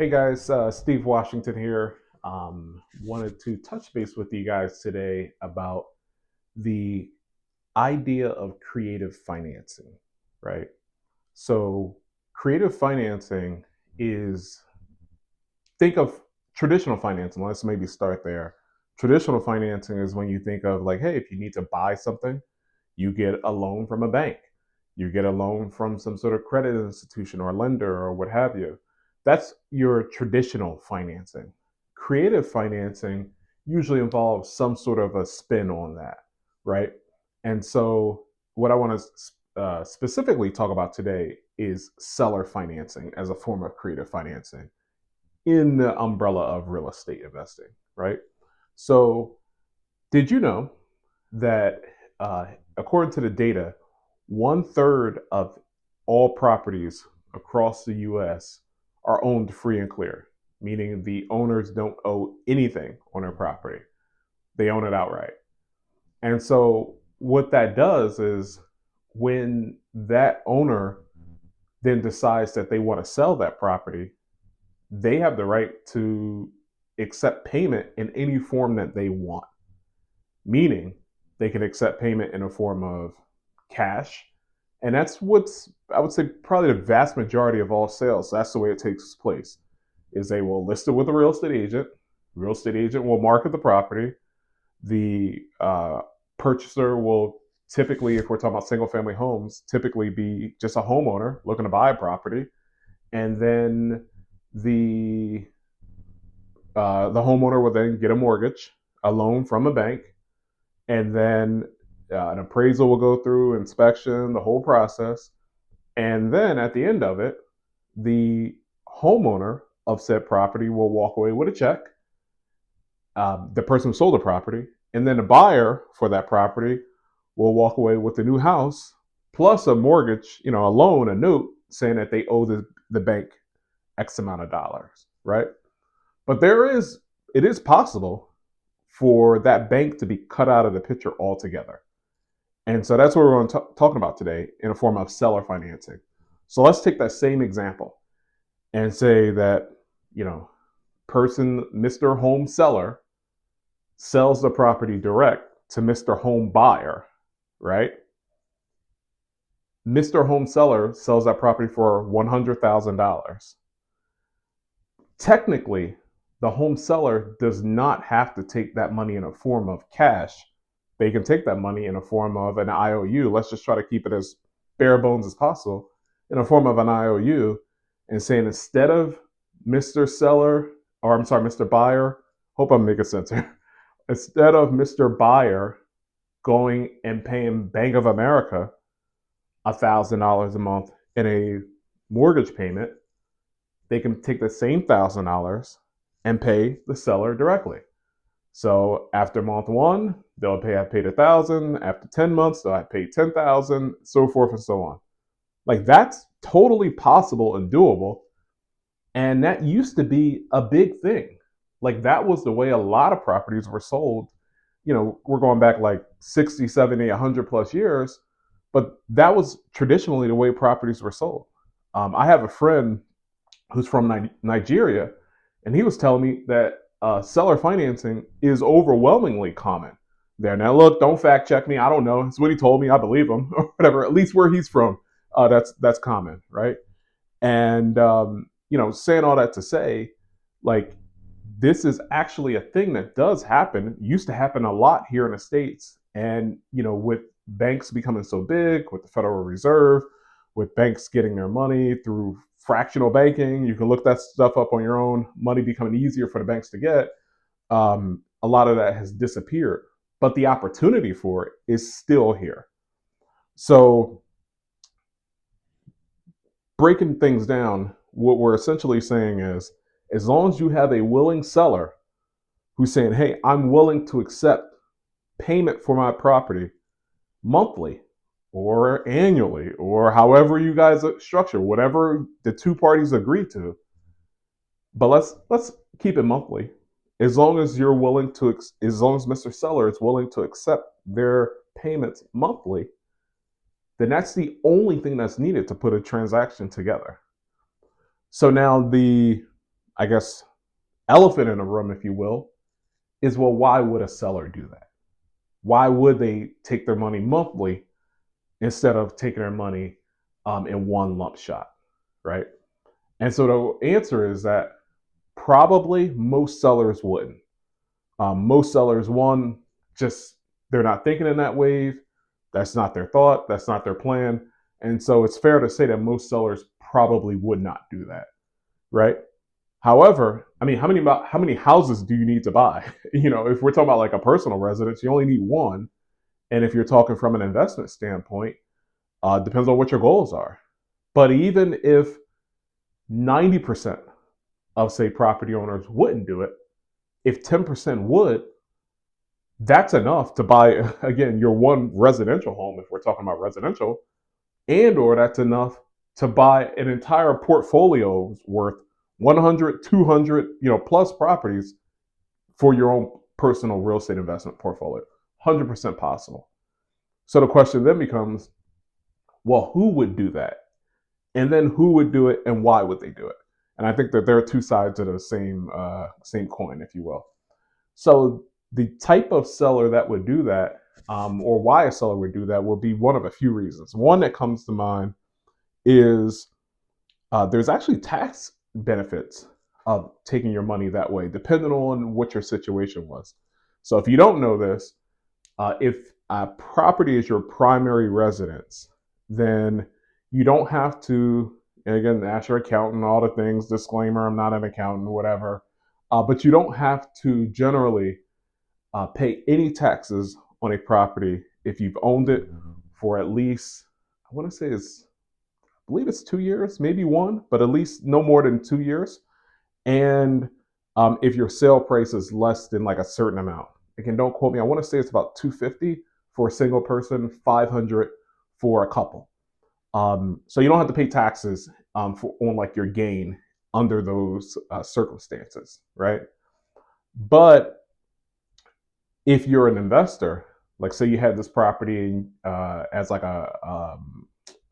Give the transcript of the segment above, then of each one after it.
Hey guys, Steve Washington here. Wanted to touch base with you guys today about the idea of creative financing, right? So, creative financing is think of traditional financing. Let's maybe start there. Traditional financing is when you think of like, hey, if you need to buy something, you get a loan from a bank, you get a loan from some sort of credit institution or lender or what have you. That's your traditional financing. Creative financing usually involves some sort of a spin on that, right? And so, what I want to specifically talk about today is seller financing as a form of creative financing in the umbrella of real estate investing, right? So, did you know that uh, according to the data, one third of all properties across the US are owned free and clear, meaning the owners don't owe anything on their property, they own it outright. And so, what that does is when that owner then decides that they want to sell that property, they have the right to accept payment in any form that they want, meaning they can accept payment in a form of cash. And that's what's, I would say, probably the vast majority of all sales. That's the way it takes place. Is they will list it with a real estate agent. Real estate agent will market the property. The purchaser will typically, if we're talking about single family homes, typically be just a homeowner looking to buy a property, and then the the homeowner will then get a mortgage, a loan from a bank, and then an appraisal will go through, inspection, the whole process. And then at the end of it, the homeowner of said property will walk away with a check, the person who sold the property, and then the buyer for that property will walk away with the new house plus a mortgage, a loan, a note saying that they owe the bank X amount of dollars, right? But it is possible for that bank to be cut out of the picture altogether. And so that's what we're going to talking about today in a form of seller financing. So let's take that same example and say that, you know, person, Mr. Home Seller, sells the property direct to Mr. Home Buyer, right? Mr. Home Seller sells that property for $100,000. Technically, the home seller does not have to take that money in a form of cash. They can take that money in a form of an IOU. Let's just try to keep it as bare bones as possible, in a form of an IOU, and saying instead of Mr. Seller, or I'm sorry, Mr. Buyer, hope I'm making sense here. Instead of Mr. Buyer going and paying Bank of America $1,000 a month in a mortgage payment, they can take the same $1,000 and pay the seller directly. So after month one, they'll have paid 1,000. After 10 months, they'll have paid 10,000, so forth and so on. Like that's totally possible and doable. And that used to be a big thing. Like that was the way a lot of properties were sold. We're going back like 60, 70, 100 plus years, but that was traditionally the way properties were sold. I have a friend who's from Nigeria, and he was telling me that seller financing is overwhelmingly common there. Now, look, don't fact check me. I don't know. It's what he told me. I believe him, or whatever. At least where he's from, that's common, right? And saying all that to say, like, this is actually a thing that does happen. It used to happen a lot here in the states, and with banks becoming so big, with the Federal Reserve, with banks getting their money through fractional banking, you can look that stuff up on your own. Money becoming easier for the banks to get. A lot of that has disappeared, but the opportunity for it is still here. So breaking things down, what we're essentially saying is as long as you have a willing seller who's saying, hey, I'm willing to accept payment for my property monthly or annually or however you guys structure, whatever the two parties agree to. But let's keep it monthly. As long as you're willing to, as long as Mr. Seller is willing to accept their payments monthly, then that's the only thing that's needed to put a transaction together. So now I guess, elephant in the room, if you will, is, well, why would a seller do that? Why would they take their money monthly instead of taking their money in one lump shot, right? And so the answer is that probably most sellers wouldn't. Most sellers, one, just they're not thinking in that wave. That's not their thought. That's not their plan. And so it's fair to say that most sellers probably would not do that, right? However, I mean, how many houses do you need to buy? If we're talking about like a personal residence, you only need one. And if you're talking from an investment standpoint, depends on what your goals are. But even if 90% of, say, property owners wouldn't do it, if 10% would, that's enough to buy, again, your one residential home, if we're talking about residential, and or that's enough to buy an entire portfolio worth 100, 200, plus properties for your own personal real estate investment portfolio. 100% possible. So the question then becomes, well, who would do that? And then who would do it and why would they do it? And I think that there are two sides of the same coin, if you will. So the type of seller that would do that, or why a seller would do that, will be one of a few reasons. One that comes to mind is there's actually tax benefits of taking your money that way, depending on what your situation was. So if you don't know this, if a property is your primary residence, then you don't have to, and again, ask your accountant, all the things, disclaimer, I'm not an accountant, whatever, but you don't have to generally pay any taxes on a property if you've owned it for at least, I want to say I believe it's 2 years, maybe one, but at least no more than 2 years. And if your sale price is less than like a certain amount, again, don't quote me. I want to say it's about $250 for a single person, $500 for a couple. So you don't have to pay taxes on like your gain under those circumstances, right? But if you're an investor, like say you had this property as like a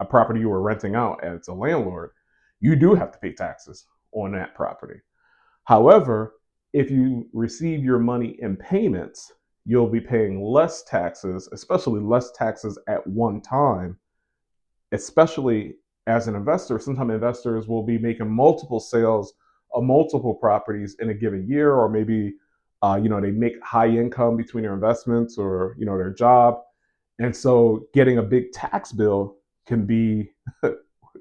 property you were renting out as a landlord, you do have to pay taxes on that property. However, if you receive your money in payments, you'll be paying less taxes, especially less taxes at one time, especially as an investor. Sometimes investors will be making multiple sales of multiple properties in a given year, or maybe they make high income between their investments or their job, and so getting a big tax bill can be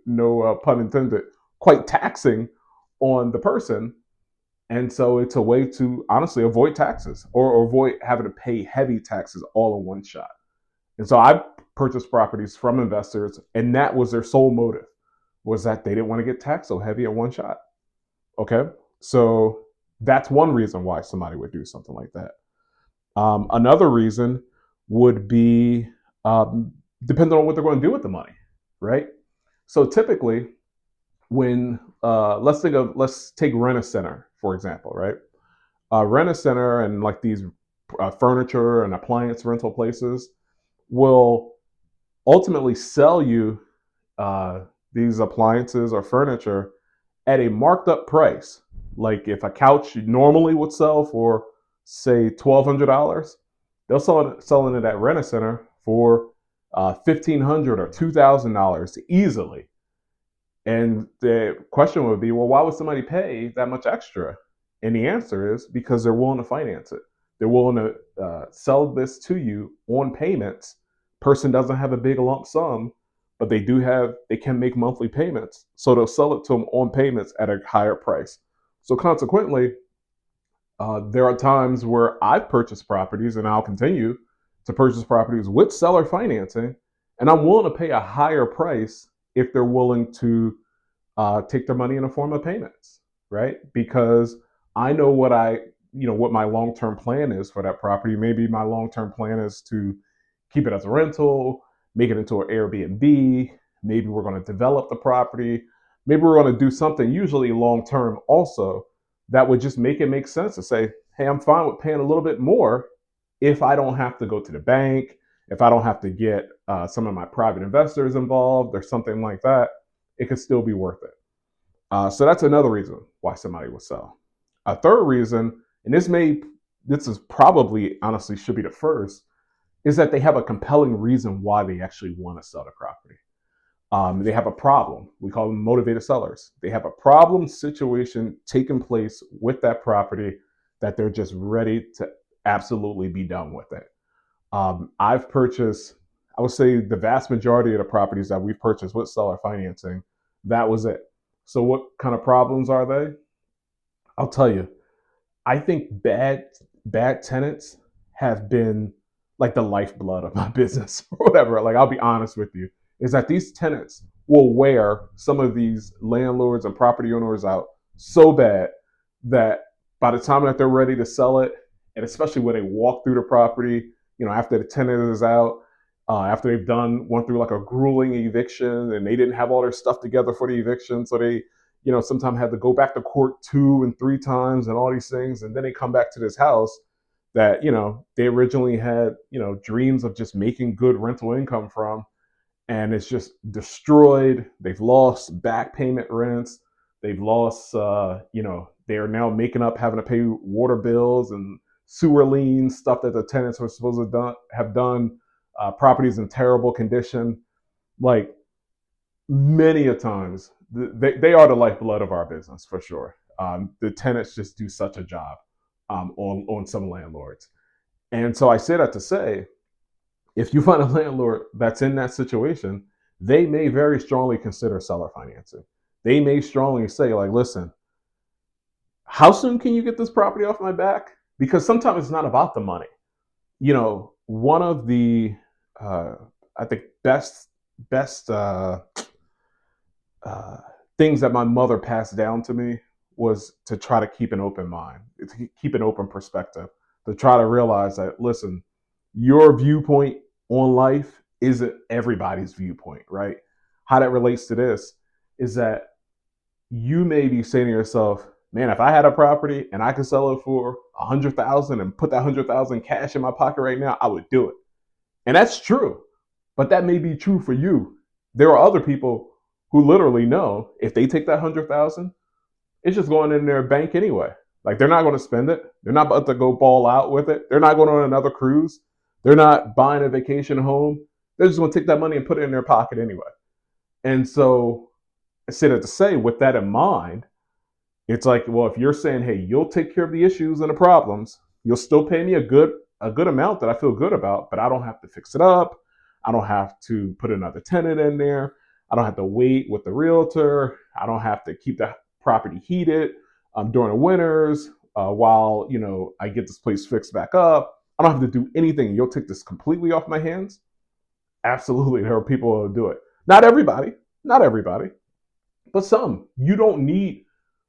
no pun intended, quite taxing on the person. And so it's a way to honestly avoid taxes or avoid having to pay heavy taxes all in one shot. And so I purchased properties from investors, and that was their sole motive, was that they didn't want to get taxed so heavy in one shot. Okay, so that's one reason why somebody would do something like that. Another reason would be depending on what they're going to do with the money, right? So typically, when let's take Rent-A-Center for example, right? Rent-A-Center and like these furniture and appliance rental places will ultimately sell you these appliances or furniture at a marked up price. Like if a couch normally would sell for say $1,200, they'll selling it at Rent-A-Center for $1,500 or $2,000 easily. And the question would be, well, why would somebody pay that much extra? And the answer is because they're willing to finance it. They're willing to sell this to you on payments. Person doesn't have a big lump sum, but they can make monthly payments. So they'll sell it to them on payments at a higher price. So consequently, there are times where I've purchased properties, and I'll continue to purchase properties with seller financing, and I'm willing to pay a higher price if they're willing to take their money in the form of payments, right? Because I know what my long-term plan is for that property. Maybe my long-term plan is to keep it as a rental, make it into an Airbnb. Maybe we're going to develop the property. Maybe we're going to do something usually long-term also that would just make it make sense to say, hey, I'm fine with paying a little bit more if I don't have to go to the bank, if I don't have to get some of my private investors involved or something like that. It could still be worth it. So that's another reason why somebody would sell. A third reason, and this is probably honestly should be the first, is that they have a compelling reason why they actually want to sell the property. They have a problem. We call them motivated sellers. They have a problem situation taking place with that property that they're just ready to absolutely be done with it. I've purchased, I would say the vast majority of the properties that we've purchased with seller financing, that was it. So what kind of problems are they? I'll tell you. I think bad tenants have been like the lifeblood of my business or whatever. Like I'll be honest with you, is that these tenants will wear some of these landlords and property owners out so bad that by the time that they're ready to sell it, and especially when they walk through the property, after the tenant is out, after they've went through like a grueling eviction and they didn't have all their stuff together for the eviction, so they sometimes had to go back to court 2 and 3 times and all these things. And then they come back to this house that, they originally had, dreams of just making good rental income from. And it's just destroyed. They've lost back payment rents. They've lost, they're now making up having to pay water bills and sewer liens, stuff that the tenants were supposed to have done. Properties in terrible condition. Like, many a times they are the lifeblood of our business for sure. The tenants just do such a job on some landlords. And so I say that to say, if you find a landlord that's in that situation, they may very strongly consider seller financing. They may strongly say, like, listen, how soon can you get this property off my back? Because sometimes it's not about the money. One of the I think best things that my mother passed down to me was to try to keep an open mind, to keep an open perspective, to try to realize that, listen, your viewpoint on life isn't everybody's viewpoint, right? How that relates to this is that you may be saying to yourself, man, if I had a property and I could sell it for 100,000 and put that 100,000 cash in my pocket right now, I would do it. And that's true, but that may be true for you. There are other people who literally know if they take that 100,000, it's just going in their bank anyway. Like, they're not going to spend it. They're not about to go ball out with it. They're not going on another cruise. They're not buying a vacation home. They're just going to take that money and put it in their pocket anyway. And so I say that to say, with that in mind, it's like, well, if you're saying, hey, you'll take care of the issues and the problems, you'll still pay me a good amount that I feel good about, but I don't have to fix it up. I don't have to put another tenant in there. I don't have to wait with the realtor. I don't have to keep the property heated during the winters while I get this place fixed back up. I don't have to do anything. You'll take this completely off my hands. Absolutely, there are people who will do it. Not everybody, but some. You don't need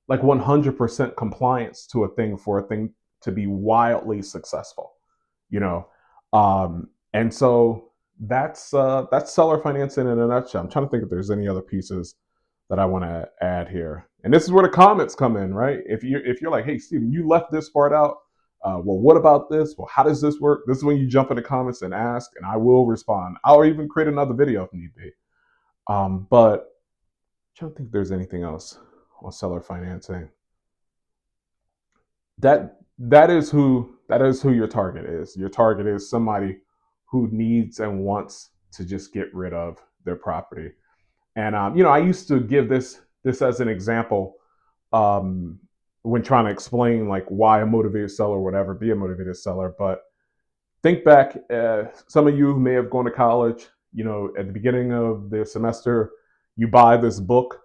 like 100% compliance to a thing for a thing to be wildly successful, and so that's seller financing in a nutshell. I'm trying to think if there's any other pieces that I want to add here. And this is where the comments come in, right? If you're like, hey, Steven, you left this part out. Well, what about this? Well, how does this work? This is when you jump in the comments and ask, and I will respond. I'll even create another video if need be. But I don't think there's anything else on seller financing. That is who your target is. Your target is somebody who needs and wants to just get rid of their property. And I used to give this as an example when trying to explain like why a motivated seller would ever be a motivated seller. But think back, some of you may have gone to college. At the beginning of the semester, you buy this book,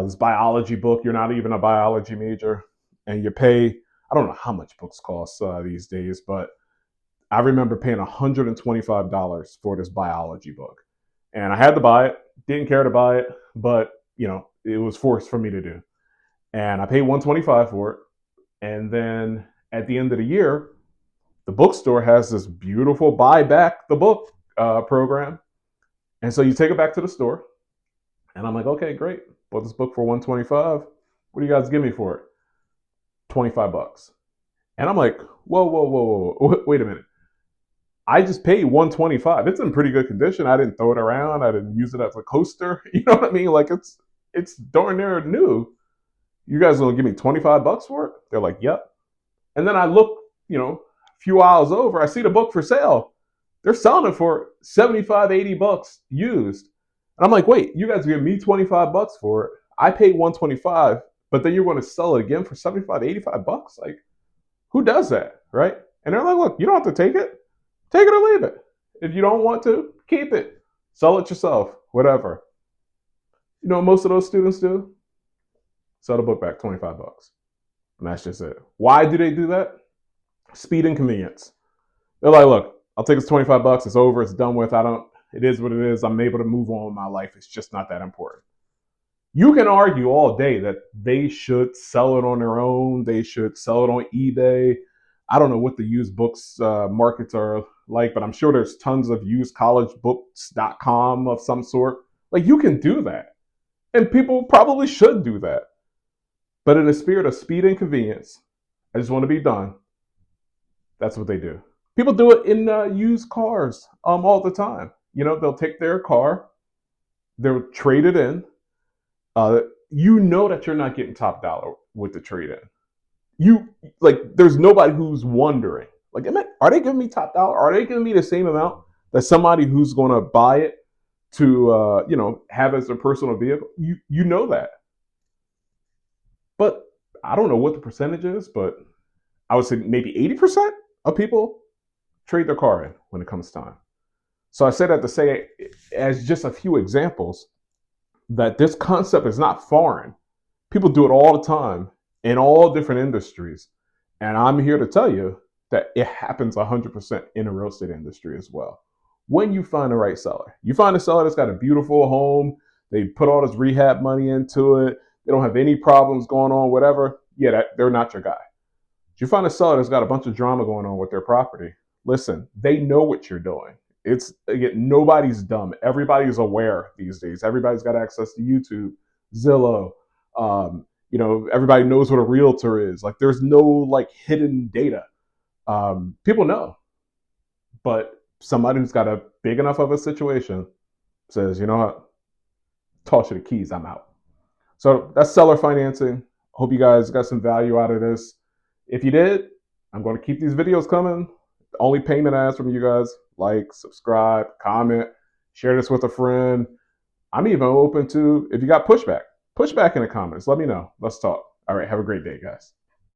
this biology book. You're not even a biology major, and you pay. I don't know how much books cost these days, but I remember paying $125 for this biology book, and I had to buy it. Didn't care to buy it, but it was forced for me to do. And I paid $125 for it. And then at the end of the year, the bookstore has this beautiful buy back the book program. And so you take it back to the store, and I'm like, okay, great. Bought this book for $125. What do you guys give me for it? $25. And I'm like, whoa, wait a minute. I just paid $125. It's in pretty good condition. I didn't throw it around. I didn't use it as a coaster. You know what I mean? Like, it's darn near new. You guys gonna give me 25 bucks for it? They're like, yep. And then I look, a few aisles over, I see the book for sale. They're selling it for 75, 80 bucks used. And I'm like, wait, you guys give me 25 bucks for it. I paid 125, but then you're going to sell it again for 75, 85 bucks? Like, who does that, right? And they're like, look, you don't have to take it. Take it or leave it. If you don't want to, keep it. Sell it yourself, whatever. You know what most of those students do? Sell the book back 25 bucks. And that's just it. Why do they do that? Speed and convenience. They're like, look, I'll take this 25 bucks. It's over. It's done with. It is what it is. I'm able to move on with my life. It's just not that important. You can argue all day that they should sell it on their own. They should sell it on eBay. I don't know what the used books markets are like, but I'm sure there's tons of usedcollegebooks.com of some sort. Like, you can do that. And people probably should do that. But in the spirit of speed and convenience, I just want to be done. That's what they do. People do it in used cars all the time. They'll take their car, they'll trade it in. You know that you're not getting top dollar with the trade in. There's nobody who's wondering, like, are they giving me top dollar? Are they giving me the same amount that somebody who's going to buy it to, have as their personal vehicle? You know that. But I don't know what the percentage is, but I would say maybe 80% of people trade their car in when it comes time. So I say that to say, as just a few examples, that this concept is not foreign. People do it all the time in all different industries. And I'm here to tell you that it happens 100% in the real estate industry as well. When you find the right seller, you find a seller that's got a beautiful home, they put all this rehab money into it, they don't have any problems going on, whatever, they're not your guy. If you find a seller that's got a bunch of drama going on with their property, listen, they know what you're doing. It's, again, nobody's dumb. Everybody's aware these days. Everybody's got access to YouTube, Zillow. Everybody knows what a realtor is. Like, there's no hidden data. People know, but somebody who's got a big enough of a situation says, you know what, toss you the keys, I'm out. So that's seller financing. Hope you guys got some value out of this. If you did, I'm going to keep these videos coming. The only payment I ask from you guys, like, subscribe, comment, share this with a friend. I'm even open to, if you got pushback in the comments. Let me know. Let's talk. All right. Have a great day, guys.